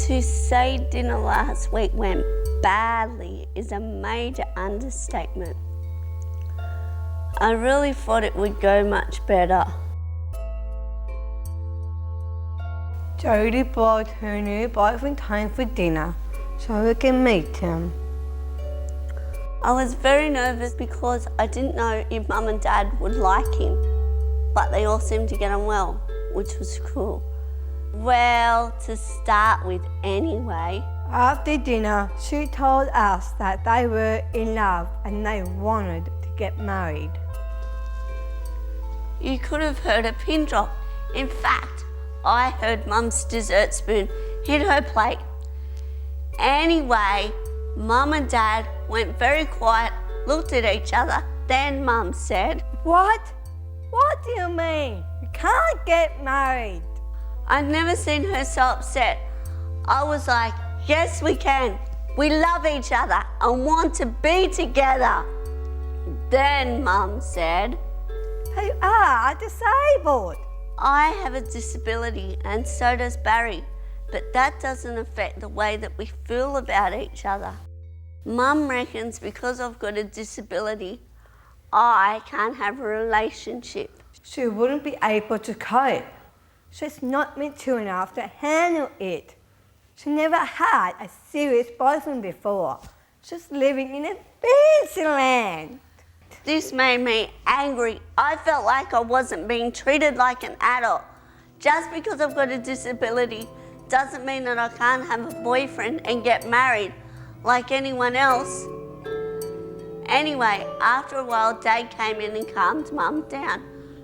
To say dinner last week went badly is a major understatement. I really thought it would go much better. Jodie brought her new boyfriend home for dinner so we can meet him. I was very nervous because I didn't know if Mum and Dad would like him, but they all seemed to get on well, which was cool. Well, to start with anyway. After dinner, she told us that they were in love and they wanted to get married. You could have heard a pin drop. In fact, I heard Mum's dessert spoon hit her plate. Anyway, Mum and Dad went very quiet, looked at each other, then Mum said, What? What do you mean? You can't get married. I'd never seen her so upset. I was like, yes, we can. We love each other and want to be together. Then Mum said, You are disabled. I have a disability and so does Barry, but that doesn't affect the way that we feel about each other. Mum reckons because I've got a disability, I can't have a relationship. She wouldn't be able to cope. She's not mature enough to handle it. She never had a serious boyfriend before. She's living in a fancy land. This made me angry. I felt like I wasn't being treated like an adult. Just because I've got a disability doesn't mean that I can't have a boyfriend and get married like anyone else. Anyway, after a while, Dad came in and calmed Mum down,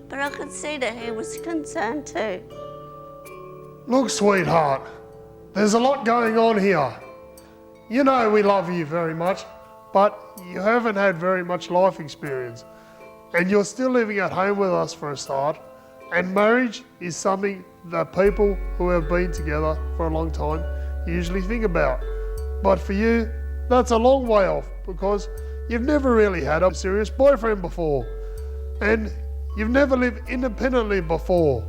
but I could see that he was concerned too. Look, sweetheart, there's a lot going on here. You know we love you very much, but you haven't had very much life experience, and you're still living at home with us for a start, and marriage is something that people who have been together for a long time usually think about. But for you, that's a long way off because you've never really had a serious boyfriend before, and you've never lived independently before.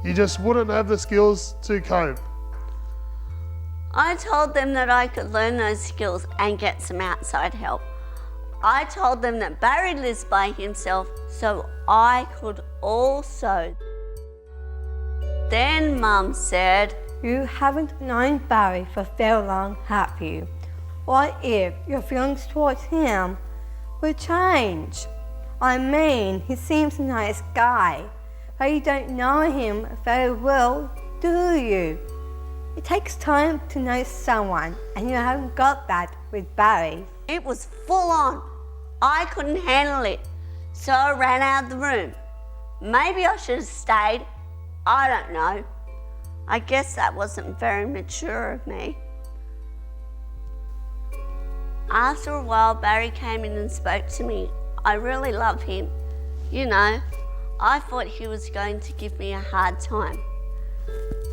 You just wouldn't have the skills to cope. I told them that I could learn those skills and get some outside help. I told them that Barry lives by himself, so I could also. Then Mum said, You haven't known Barry for very long, have you? What if your feelings towards him will change? I mean, he seems a nice guy, but you don't know him very well, do you? It takes time to know someone, and you haven't got that with Barry. It was full on. I couldn't handle it, so I ran out of the room. Maybe I should have stayed. I don't know. I guess that wasn't very mature of me. After a while, Barry came in and spoke to me. I really love him. You know, I thought he was going to give me a hard time,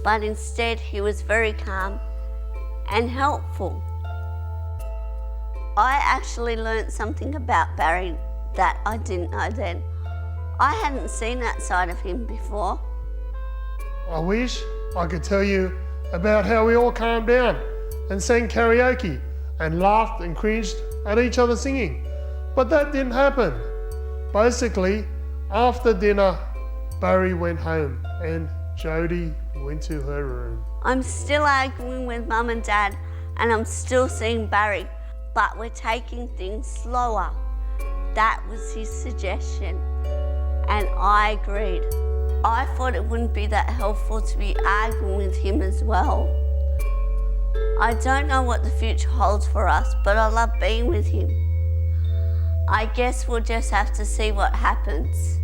but instead he was very calm and helpful. I actually learnt something about Barry that I didn't know then. I hadn't seen that side of him before. I wish I could tell you about how we all calmed down and sang karaoke and laughed and cringed at each other singing, but that didn't happen. Basically, after dinner, Barry went home and Jodie went to her room. I'm still arguing with Mum and Dad and I'm still seeing Barry, but we're taking things slower. That was his suggestion and I agreed. I thought it wouldn't be that helpful to be arguing with him as well. I don't know what the future holds for us, but I love being with him. I guess we'll just have to see what happens.